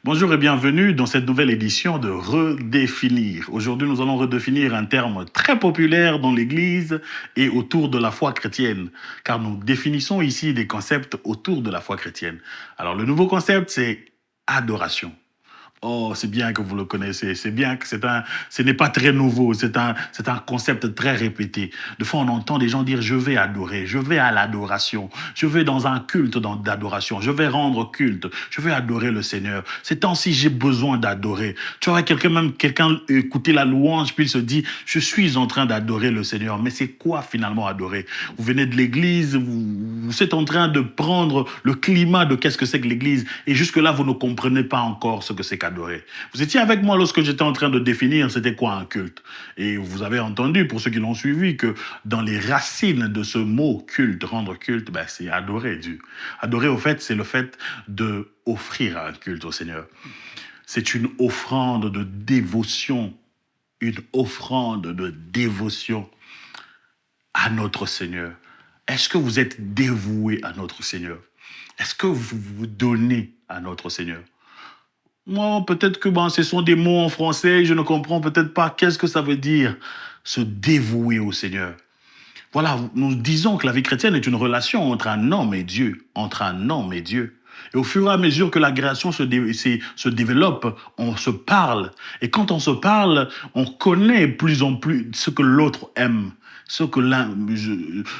Bonjour et bienvenue dans cette nouvelle édition de Redéfinir. Aujourd'hui, nous allons redéfinir un terme très populaire dans l'Église et autour de la foi chrétienne, car nous définissons ici des concepts autour de la foi chrétienne. Alors, le nouveau concept, c'est adoration. Oh, c'est bien que vous le connaissez. C'est bien que ce n'est pas très nouveau. C'est un concept très répété. De fois, on entend des gens dire, je vais adorer, je vais à l'adoration, je vais dans un culte d'adoration, je vais rendre culte, je vais adorer le Seigneur. Ces temps-ci, j'ai besoin d'adorer. Tu vois, quelqu'un écouter la louange, puis il se dit, je suis en train d'adorer le Seigneur. Mais c'est quoi finalement adorer? Vous venez de l'église, vous êtes en train de prendre le climat de qu'est-ce que c'est que l'église. Et jusque-là, vous ne comprenez pas encore ce que c'est qu'adorer. Vous étiez avec moi lorsque j'étais en train de définir c'était quoi un culte. Et vous avez entendu, pour ceux qui l'ont suivi, que dans les racines de ce mot culte, rendre culte, c'est adorer Dieu. Adorer, au fait, c'est le fait de offrir un culte au Seigneur. C'est une offrande de dévotion, une offrande de dévotion à notre Seigneur. Est-ce que vous êtes dévoué à notre Seigneur? Est-ce que vous vous donnez à notre Seigneur? Moi, peut-être que ce sont des mots en français, je ne comprends peut-être pas qu'est-ce que ça veut dire, se dévouer au Seigneur. Voilà, nous disons que la vie chrétienne est une relation entre un homme et Dieu, entre un homme et Dieu. Et au fur et à mesure que la création se développe, on se parle. Et quand on se parle, on connaît plus en plus ce que l'autre aime. Ce que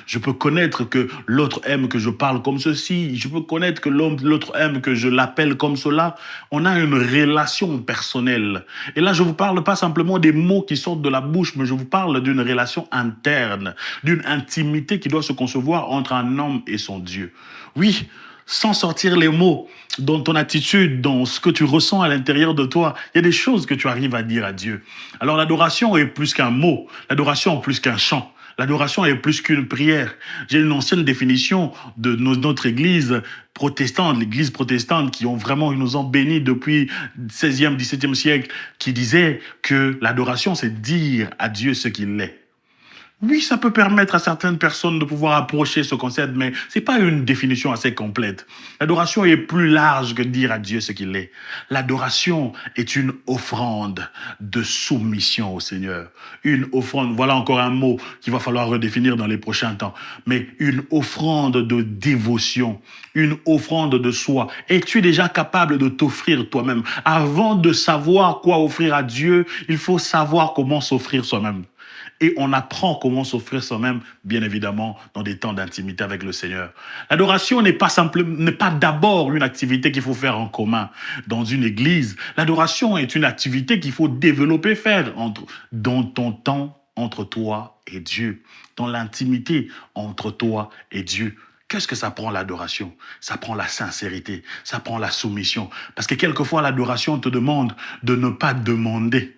je peux connaître que l'autre aime que je parle comme ceci. Je peux connaître que l'autre aime que je l'appelle comme cela. On a une relation personnelle. Et là, je vous parle pas simplement des mots qui sortent de la bouche, mais je vous parle d'une relation interne, d'une intimité qui doit se concevoir entre un homme et son Dieu. Oui, sans sortir les mots, dans ton attitude, dans ce que tu ressens à l'intérieur de toi, il y a des choses que tu arrives à dire à Dieu. Alors l'adoration est plus qu'un mot, l'adoration est plus qu'un chant. L'adoration est plus qu'une prière. J'ai une ancienne définition de notre église protestante, l'église protestante qui nous ont bénis depuis le 16e, 17e siècle, qui disait que l'adoration, c'est dire à Dieu ce qu'il est. Oui, ça peut permettre à certaines personnes de pouvoir approcher ce concept, mais c'est pas une définition assez complète. L'adoration est plus large que dire à Dieu ce qu'il est. L'adoration est une offrande de soumission au Seigneur. Une offrande, voilà encore un mot qu'il va falloir redéfinir dans les prochains temps, mais une offrande de dévotion, une offrande de soi. Es-tu déjà capable de t'offrir toi-même? Avant de savoir quoi offrir à Dieu, il faut savoir comment s'offrir soi-même. Et on apprend comment s'offrir soi-même, bien évidemment, dans des temps d'intimité avec le Seigneur. L'adoration n'est pas d'abord une activité qu'il faut faire en commun dans une église. L'adoration est une activité qu'il faut développer, faire dans ton temps entre toi et Dieu, dans l'intimité entre toi et Dieu. Qu'est-ce que ça prend l'adoration? Ça prend la sincérité, ça prend la soumission. Parce que quelquefois, l'adoration te demande de ne pas demander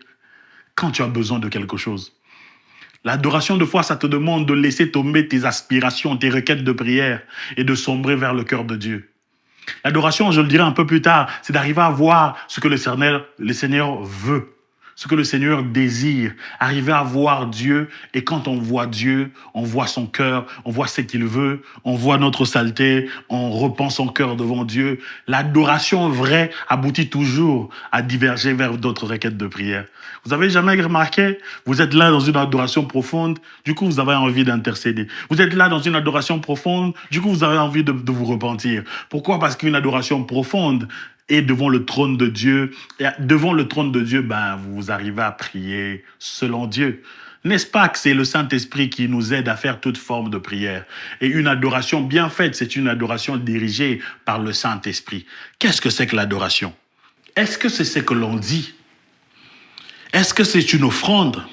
quand tu as besoin de quelque chose. L'adoration de foi, ça te demande de laisser tomber tes aspirations, tes requêtes de prière et de sombrer vers le cœur de Dieu. L'adoration, je le dirai un peu plus tard, c'est d'arriver à voir ce que le Seigneur veut, ce que le Seigneur désire, arriver à voir Dieu. Et quand on voit Dieu, on voit son cœur, on voit ce qu'il veut, on voit notre saleté, on repense son cœur devant Dieu. L'adoration vraie aboutit toujours à diverger vers d'autres requêtes de prière. Vous avez jamais remarqué? Vous êtes là dans une adoration profonde, du coup vous avez envie d'intercéder. Vous êtes là dans une adoration profonde, du coup vous avez envie de vous repentir. Pourquoi? Parce qu'une adoration profonde est devant le trône de Dieu. Et devant le trône de Dieu, vous arrivez à prier selon Dieu. N'est-ce pas que c'est le Saint-Esprit qui nous aide à faire toute forme de prière? Et une adoration bien faite, c'est une adoration dirigée par le Saint-Esprit. Qu'est-ce que c'est que l'adoration? Est-ce que c'est ce que l'on dit? Est-ce que c'est une offrande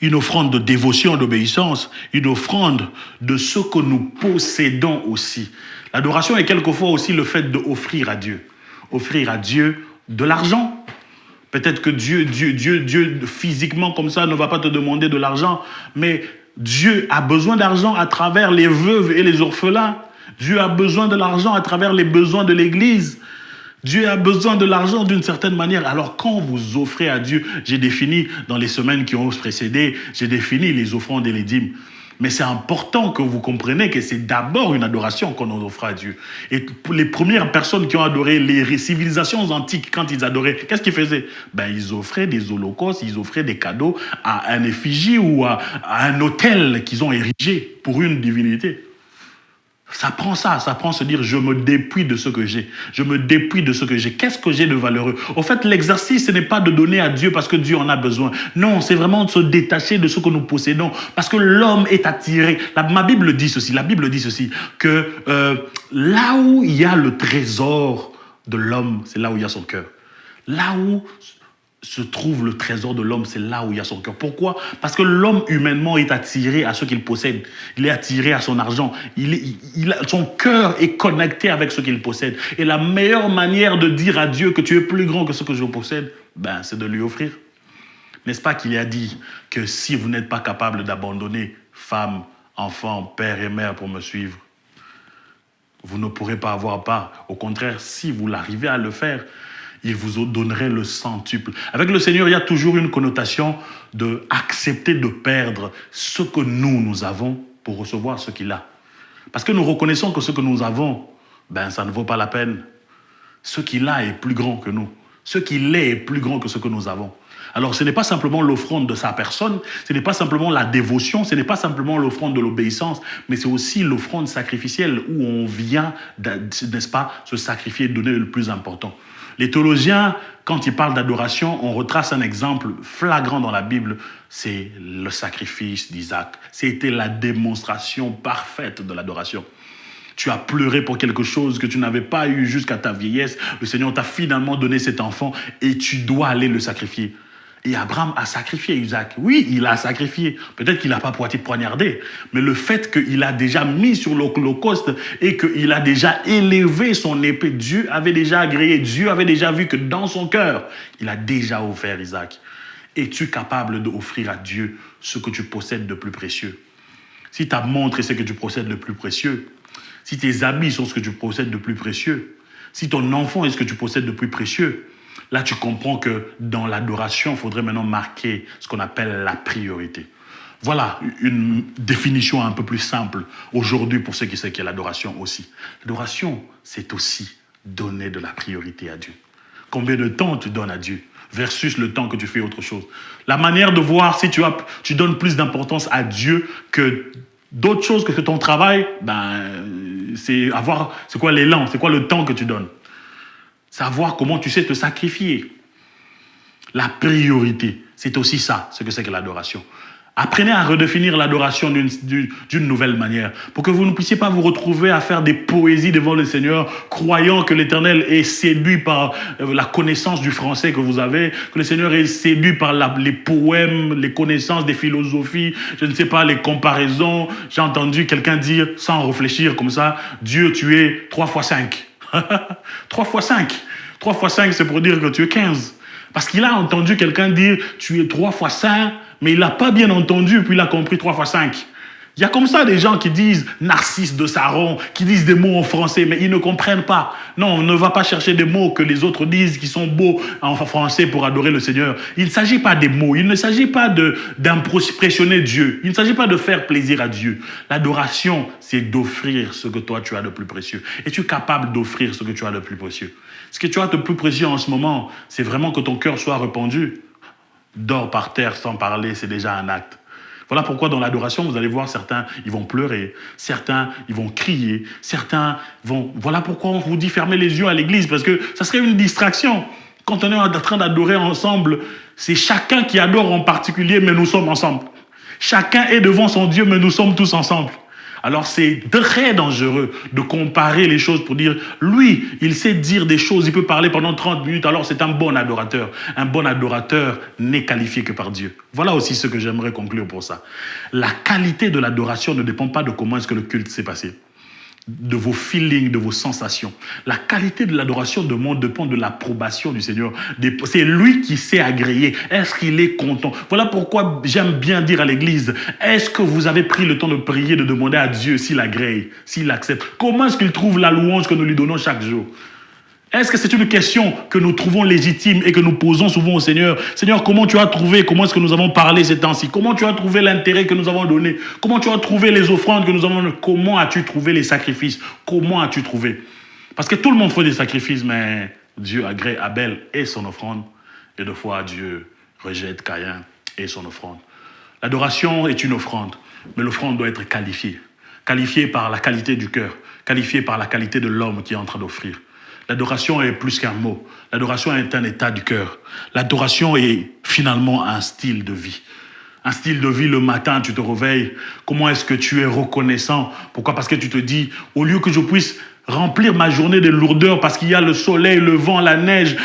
de dévotion, d'obéissance, une offrande de ce que nous possédons aussi? L'adoration est quelquefois aussi le fait d'offrir à Dieu. Offrir à Dieu de l'argent. Peut-être que Dieu, physiquement comme ça, ne va pas te demander de l'argent, mais Dieu a besoin d'argent à travers les veuves et les orphelins. Dieu a besoin de l'argent à travers les besoins de l'Église. Dieu a besoin de l'argent d'une certaine manière. Alors quand vous offrez à Dieu, j'ai défini dans les semaines qui ont précédé, j'ai défini les offrandes et les dîmes. Mais c'est important que vous compreniez que c'est d'abord une adoration qu'on offre à Dieu. Et pour les premières personnes qui ont adoré les civilisations antiques, quand ils adoraient, qu'est-ce qu'ils faisaient? Ben, ils offraient des holocaustes, ils offraient des cadeaux à un effigie ou à un autel qu'ils ont érigé pour une divinité. Ça prend se dire je me dépouille de ce que j'ai. Je me dépouille de ce que j'ai. Qu'est-ce que j'ai de valeureux? Au fait, l'exercice, ce n'est pas de donner à Dieu parce que Dieu en a besoin. Non, c'est vraiment de se détacher de ce que nous possédons. Parce que l'homme est attiré. Ma Bible dit ceci, que là où il y a le trésor de l'homme, c'est là où il y a son cœur. Là où se trouve le trésor de l'homme, c'est là où il y a son cœur. Pourquoi? Parce que l'homme humainement est attiré à ce qu'il possède. Il est attiré à son argent. Son cœur est connecté avec ce qu'il possède. Et la meilleure manière de dire à Dieu que tu es plus grand que ce que je possède, ben, c'est de lui offrir. N'est-ce pas qu'il a dit que si vous n'êtes pas capable d'abandonner femme, enfant, père et mère pour me suivre, vous ne pourrez pas avoir part. Au contraire, si vous l'arrivez à le faire, il vous donnerait le centuple. Avec le Seigneur, il y a toujours une connotation de accepter de perdre ce que nous avons pour recevoir ce qu'il a. Parce que nous reconnaissons que ce que nous avons, ben, ça ne vaut pas la peine. Ce qu'il a est plus grand que nous. Ce qu'il est plus grand que ce que nous avons. Alors, ce n'est pas simplement l'offrande de sa personne, ce n'est pas simplement la dévotion, ce n'est pas simplement l'offrande de l'obéissance, mais c'est aussi l'offrande sacrificielle où on vient, n'est-ce pas, se sacrifier et donner le plus important. Les théologiens, quand ils parlent d'adoration, on retrace un exemple flagrant dans la Bible, c'est le sacrifice d'Isaac. C'était la démonstration parfaite de l'adoration. Tu as pleuré pour quelque chose que tu n'avais pas eu jusqu'à ta vieillesse. Le Seigneur t'a finalement donné cet enfant et tu dois aller le sacrifier. Et Abraham a sacrifié Isaac. Oui, il a sacrifié. Peut-être qu'il n'a pas été poignardé. Mais le fait qu'il a déjà mis sur l'holocauste et qu'il a déjà élevé son épée, Dieu avait déjà agréé. Dieu avait déjà vu que dans son cœur, il a déjà offert Isaac. Es-tu capable d'offrir à Dieu ce que tu possèdes de plus précieux? Si ta montre est ce que tu possèdes de plus précieux, si tes habits sont ce que tu possèdes de plus précieux, si ton enfant est ce que tu possèdes de plus précieux, là, tu comprends que dans l'adoration, il faudrait maintenant marquer ce qu'on appelle la priorité. Voilà une définition un peu plus simple aujourd'hui pour ceux qui savent qu'il y a l'adoration aussi. L'adoration, c'est aussi donner de la priorité à Dieu. Combien de temps tu donnes à Dieu versus le temps que tu fais autre chose. La manière de voir si tu donnes plus d'importance à Dieu que d'autres choses que ton travail, ben, c'est quoi l'élan, c'est quoi le temps que tu donnes. Savoir comment tu sais te sacrifier. La priorité, c'est aussi ça, ce que c'est que l'adoration. Apprenez à redéfinir l'adoration d'une nouvelle manière, pour que vous ne puissiez pas vous retrouver à faire des poésies devant le Seigneur, croyant que l'Éternel est séduit par la connaissance du français que vous avez, que le Seigneur est séduit par les poèmes, les connaissances des philosophies, je ne sais pas, les comparaisons. J'ai entendu quelqu'un dire, sans réfléchir comme ça, Dieu, tu es 3 fois 5. 3 fois 5. 3 fois 5, c'est pour dire que tu es 15. Parce qu'il a entendu quelqu'un dire, tu es 3 fois 5, mais il n'a pas bien entendu, puis il a compris 3 fois 5. Il y a comme ça des gens qui disent Narcisse de Saron, qui disent des mots en français, mais ils ne comprennent pas. Non, on ne va pas chercher des mots que les autres disent qui sont beaux en français pour adorer le Seigneur. Il ne s'agit pas des mots, il ne s'agit pas d'impressionner Dieu, il ne s'agit pas de faire plaisir à Dieu. L'adoration, c'est d'offrir ce que toi tu as de plus précieux. Es-tu capable d'offrir ce que tu as de plus précieux? Ce que tu as de plus précieux en ce moment, c'est vraiment que ton cœur soit répandu. Dors par terre sans parler, c'est déjà un acte. Voilà pourquoi dans l'adoration, vous allez voir certains, ils vont pleurer, certains, ils vont crier, certains vont... Voilà pourquoi on vous dit fermez les yeux à l'église, parce que ça serait une distraction. Quand on est en train d'adorer ensemble, c'est chacun qui adore en particulier, mais nous sommes ensemble. Chacun est devant son Dieu, mais nous sommes tous ensemble. Alors c'est très dangereux de comparer les choses pour dire, lui, il sait dire des choses, il peut parler pendant 30 minutes, alors c'est un bon adorateur. Un bon adorateur n'est qualifié que par Dieu. Voilà aussi ce que j'aimerais conclure pour ça. La qualité de l'adoration ne dépend pas de comment est-ce que le culte s'est passé, de vos feelings, de vos sensations. La qualité de l'adoration dépend de l'approbation du Seigneur. C'est lui qui sait agréer. Est-ce qu'il est content? Voilà pourquoi j'aime bien dire à l'église, est-ce que vous avez pris le temps de prier, de demander à Dieu s'il agrée, s'il accepte? Comment est-ce qu'il trouve la louange que nous lui donnons chaque jour? Est-ce que c'est une question que nous trouvons légitime et que nous posons souvent au Seigneur? Seigneur, comment tu as trouvé, comment est-ce que nous avons parlé ces temps-ci? Comment tu as trouvé l'intérêt que nous avons donné? Comment tu as trouvé les offrandes que nous avons données? Comment as-tu trouvé les sacrifices? Comment as-tu trouvé? Parce que tout le monde fait des sacrifices, mais Dieu agrée Abel et son offrande. Et deux fois, Dieu rejette Caïn et son offrande. L'adoration est une offrande, mais l'offrande doit être qualifiée. Qualifiée par la qualité du cœur, qualifiée par la qualité de l'homme qui est en train d'offrir. L'adoration est plus qu'un mot. L'adoration est un état du cœur. L'adoration est finalement un style de vie. Un style de vie, le matin, tu te réveilles. Comment est-ce que tu es reconnaissant? Pourquoi? Parce que tu te dis, au lieu que je puisse remplir ma journée de lourdeur parce qu'il y a le soleil, le vent, la neige,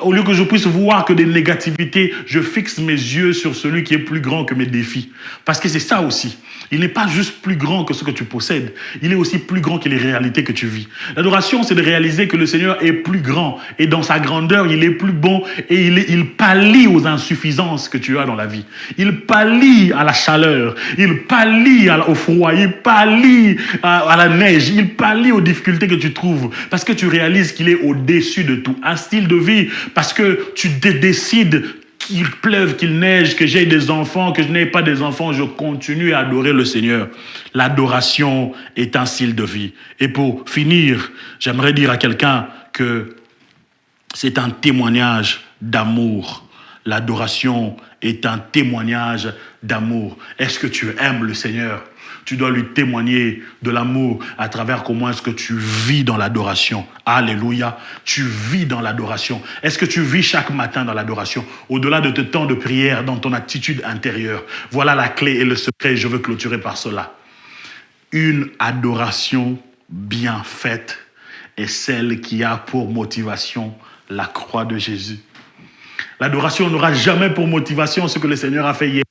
au lieu que je puisse voir que des négativités, je fixe mes yeux sur celui qui est plus grand que mes défis. Parce que c'est ça aussi. Il n'est pas juste plus grand que ce que tu possèdes. Il est aussi plus grand que les réalités que tu vis. L'adoration, c'est de réaliser que le Seigneur est plus grand. Et dans sa grandeur, il est plus bon. Et il pallie aux insuffisances que tu as dans la vie. Il pallie à la chaleur. Il pallie au froid. Il pallie à la neige. Il pallie aux difficultés que tu trouves. Parce que tu réalises qu'il est au-dessus de tout. Un style de vie. Parce que tu décides qu'il pleuve, qu'il neige, que j'ai des enfants, que je n'ai pas des enfants, je continue à adorer le Seigneur. L'adoration est un style de vie. Et pour finir, j'aimerais dire à quelqu'un que c'est un témoignage d'amour. L'adoration est un témoignage d'amour. Est-ce que tu aimes le Seigneur? Tu dois lui témoigner de l'amour à travers comment est-ce que tu vis dans l'adoration. Alléluia. Tu vis dans l'adoration. Est-ce que tu vis chaque matin dans l'adoration? Au-delà de tes temps de prière, dans ton attitude intérieure. Voilà la clé et le secret. Je veux clôturer par cela. Une adoration bien faite est celle qui a pour motivation la croix de Jésus. L'adoration n'aura jamais pour motivation ce que le Seigneur a fait hier.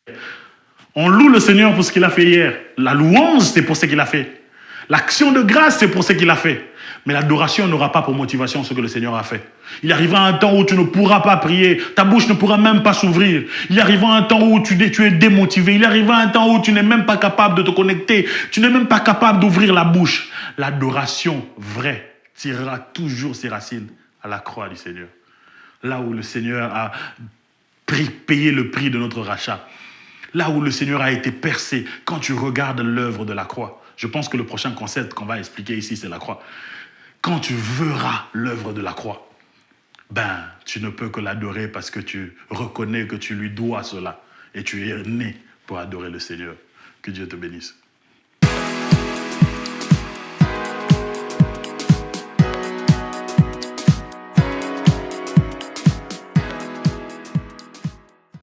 On loue le Seigneur pour ce qu'il a fait hier. La louange, c'est pour ce qu'il a fait. L'action de grâce, c'est pour ce qu'il a fait. Mais l'adoration n'aura pas pour motivation ce que le Seigneur a fait. Il arrivera un temps où tu ne pourras pas prier. Ta bouche ne pourra même pas s'ouvrir. Il arrivera un temps où tu es démotivé. Il arrivera un temps où tu n'es même pas capable de te connecter. Tu n'es même pas capable d'ouvrir la bouche. L'adoration vraie tirera toujours ses racines à la croix du Seigneur. Là où le Seigneur a payé le prix de notre rachat. Là où le Seigneur a été percé, quand tu regardes l'œuvre de la croix. Je pense que le prochain concept qu'on va expliquer ici, c'est la croix. Quand tu verras l'œuvre de la croix, tu ne peux que l'adorer parce que tu reconnais que tu lui dois cela. Et tu es né pour adorer le Seigneur. Que Dieu te bénisse.